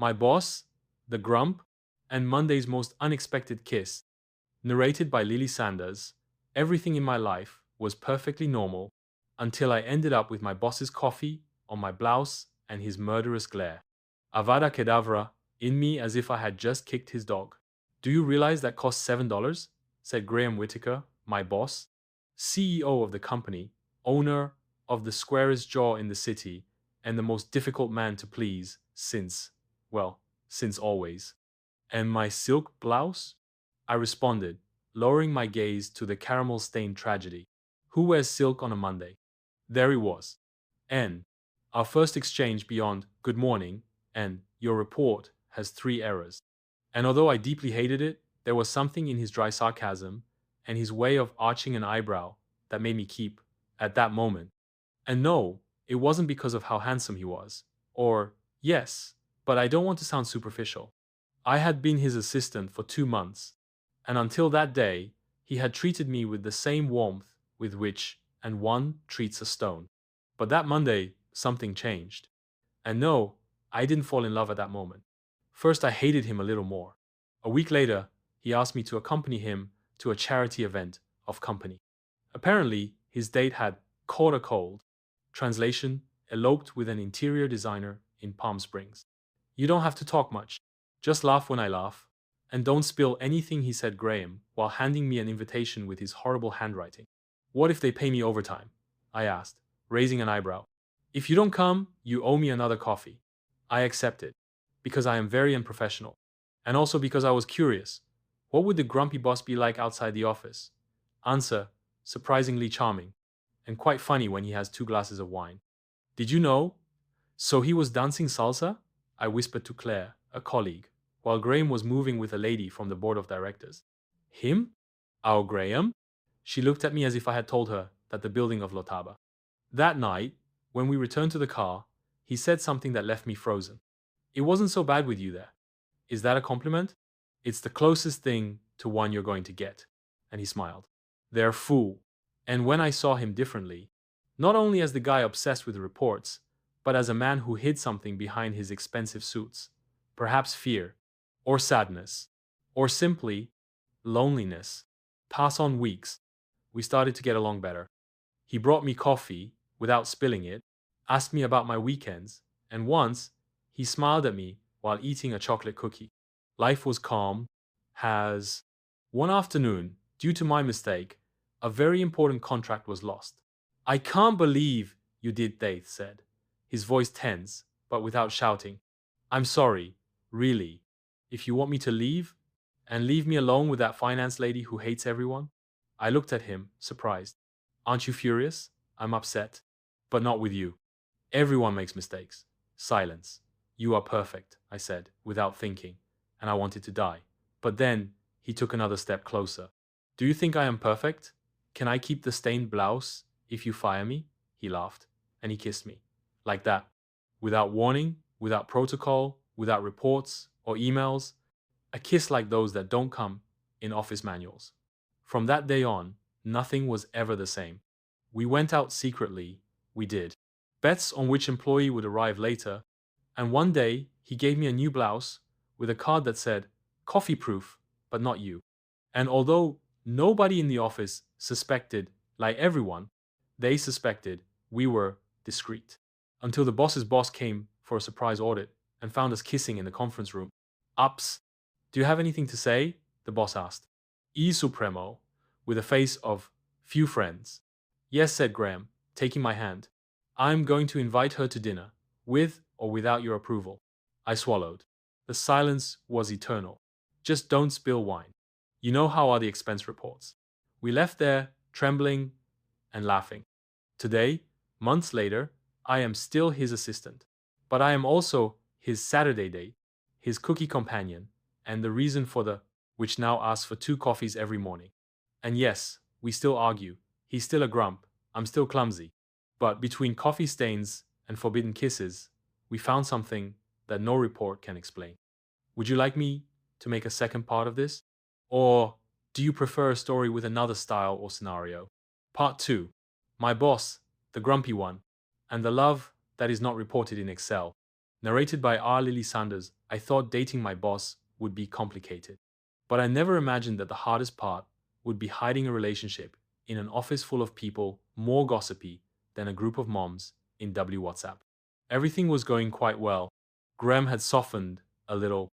My Boss, The Grump, and Monday's Most Unexpected Kiss. Narrated by Lily Sanders. Everything in my life was perfectly normal until I ended up with my boss's coffee on my blouse and his murderous glare. Avada Kedavra in me as if I had just kicked his dog. Do you realize that cost $7? Said Graham Whitaker, my boss, CEO of the company, owner of the squarest jaw in the city, and the most difficult man to please since always. And my silk blouse? I responded, lowering my gaze to the caramel-stained tragedy. Who wears silk on a Monday? There he was. N. Our first exchange beyond good morning and your report has 3 errors. And although I deeply hated it, there was something in his dry sarcasm and his way of arching an eyebrow that made me keep at that moment. And no, it wasn't because of how handsome he was. Or, yes, but I don't want to sound superficial. I had been his assistant for 2 months, and until that day, he had treated me with the same warmth with which one treats a stone. But that Monday, something changed. And no, I didn't fall in love at that moment. First, I hated him a little more. A week later, he asked me to accompany him to a charity event of company. Apparently, his date had caught a cold. Translation, eloped with an interior designer in Palm Springs. You don't have to talk much. Just laugh when I laugh. And don't spill anything, he said Graham, while handing me an invitation with his horrible handwriting. What if they pay me overtime? I asked, raising an eyebrow. If you don't come, you owe me another coffee. I accepted, because I am very unprofessional. And also because I was curious. What would the grumpy boss be like outside the office? Answer, surprisingly charming, and quite funny when he has 2 glasses of wine. Did you know? So he was dancing salsa? I whispered to Claire, a colleague, while Graham was moving with a lady from the board of directors. Him? Our Graham? She looked at me as if I had told her that the building of Lotaba. That night, when we returned to the car, he said something that left me frozen. It wasn't so bad with you there. Is that a compliment? It's the closest thing to one you're going to get. And he smiled. They're fool. And when I saw him differently, not only as the guy obsessed with reports, but as a man who hid something behind his expensive suits, perhaps fear, or sadness, or simply loneliness. Pass on weeks. We started to get along better. He brought me coffee without spilling it, asked me about my weekends, and once he smiled at me while eating a chocolate cookie. Life was calm. One afternoon, due to my mistake, a very important contract was lost. I can't believe you did, Dave said, his voice tense, but without shouting. I'm sorry, really. If you want me to leave, and leave me alone with that finance lady who hates everyone? I looked at him, surprised. Aren't you furious? I'm upset. But not with you. Everyone makes mistakes. Silence. You are perfect, I said, without thinking, and I wanted to die. But then he took another step closer. Do you think I am perfect? Can I keep the stained blouse if you fire me? He laughed, and he kissed me. Like that. Without warning, without protocol, without reports or emails. A kiss like those that don't come in office manuals. From that day on, nothing was ever the same. We went out secretly, we did. Bets on which employee would arrive later, and one day he gave me a new blouse with a card that said, coffee proof, but not you. And although nobody in the office suspected, like everyone, they suspected we were discreet. Until the boss's boss came for a surprise audit and found us kissing in the conference room. Ups. Do you have anything to say? The boss asked. E Supremo, with a face of few friends. Yes, said Graham, taking my hand. I'm going to invite her to dinner, with or without your approval. I swallowed. The silence was eternal. Just don't spill wine. You know how are the expense reports. We left there, trembling and laughing. Today, months later, I am still his assistant. But I am also his Saturday date, his cookie companion, and the reason for which now asks for 2 coffees every morning. And yes, we still argue. He's still a grump. I'm still clumsy. But between coffee stains and forbidden kisses, we found something that no report can explain. Would you like me to make a second part of this? Or do you prefer a story with another style or scenario? Part 2. My boss, the grumpy one, and the love that is not reported in Excel. Narrated by R. Lily Sanders, I thought dating my boss would be complicated. But I never imagined that the hardest part would be hiding a relationship in an office full of people more gossipy than a group of moms in WhatsApp. Everything was going quite well. Graham had softened a little.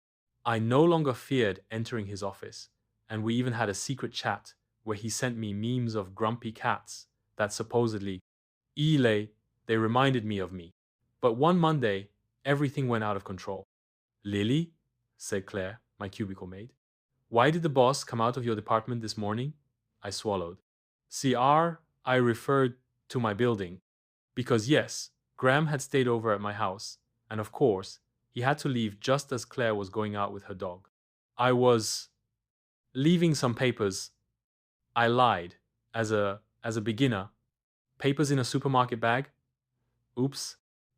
I no longer feared entering his office, and we even had a secret chat where he sent me memes of grumpy cats that supposedly, Ile, they reminded me of me. But one Monday, everything went out of control. Lily, said Claire, my cubicle mate, why did the boss come out of your department this morning? I swallowed. CR, I referred to my building. Because yes, Graham had stayed over at my house, and of course, he had to leave just as Claire was going out with her dog. I was leaving some papers. I lied. As a beginner. Papers in a supermarket bag? Oops.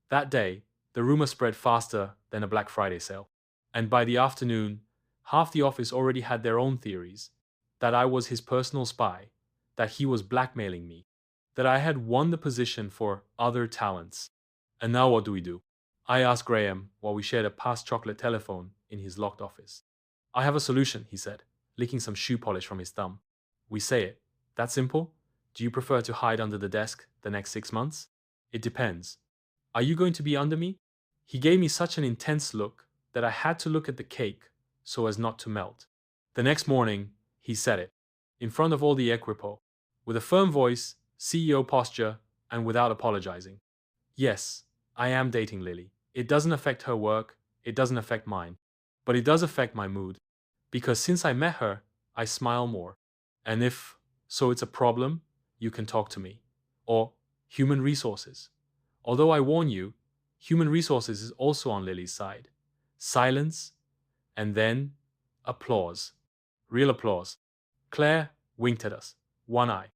That day, the rumor spread faster than a Black Friday sale. And by the afternoon, half the office already had their own theories. That I was his personal spy, that he was blackmailing me, that I had won the position for other talents. And now what do we do? I asked Graham while we shared a past chocolate telephone in his locked office. I have a solution, he said, licking some shoe polish from his thumb. We say it. That simple? Do you prefer to hide under the desk the next 6 months? It depends. Are you going to be under me? He gave me such an intense look that I had to look at the cake so as not to melt. The next morning, he said it, in front of all the equipo, with a firm voice, CEO posture, and without apologizing. Yes, I am dating Lily. It doesn't affect her work, it doesn't affect mine, but it does affect my mood. Because since I met her, I smile more. And if so it's a problem, you can talk to me. Or human resources. Although I warn you, human resources is also on Lily's side. Silence, and then applause. Real applause. Claire winked at us, one eye.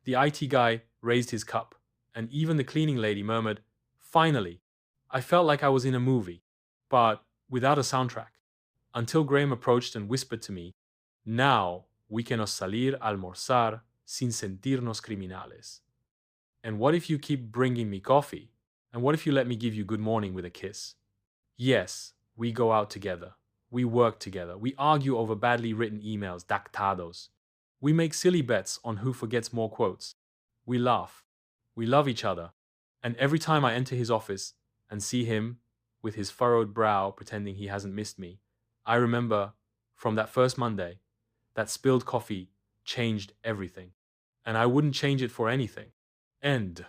The IT guy raised his cup, and even the cleaning lady murmured, finally. I felt like I was in a movie, but without a soundtrack. Until Graham approached and whispered to me, now we can salir a almorzar sin sentirnos criminales. And what if you keep bringing me coffee? And what if you let me give you good morning with a kiss? Yes, we go out together. We work together. We argue over badly written emails, dactados. We make silly bets on who forgets more quotes. We laugh. We love each other. And every time I enter his office and see him with his furrowed brow pretending he hasn't missed me, I remember from that first Monday that spilled coffee changed everything. And I wouldn't change it for anything. End.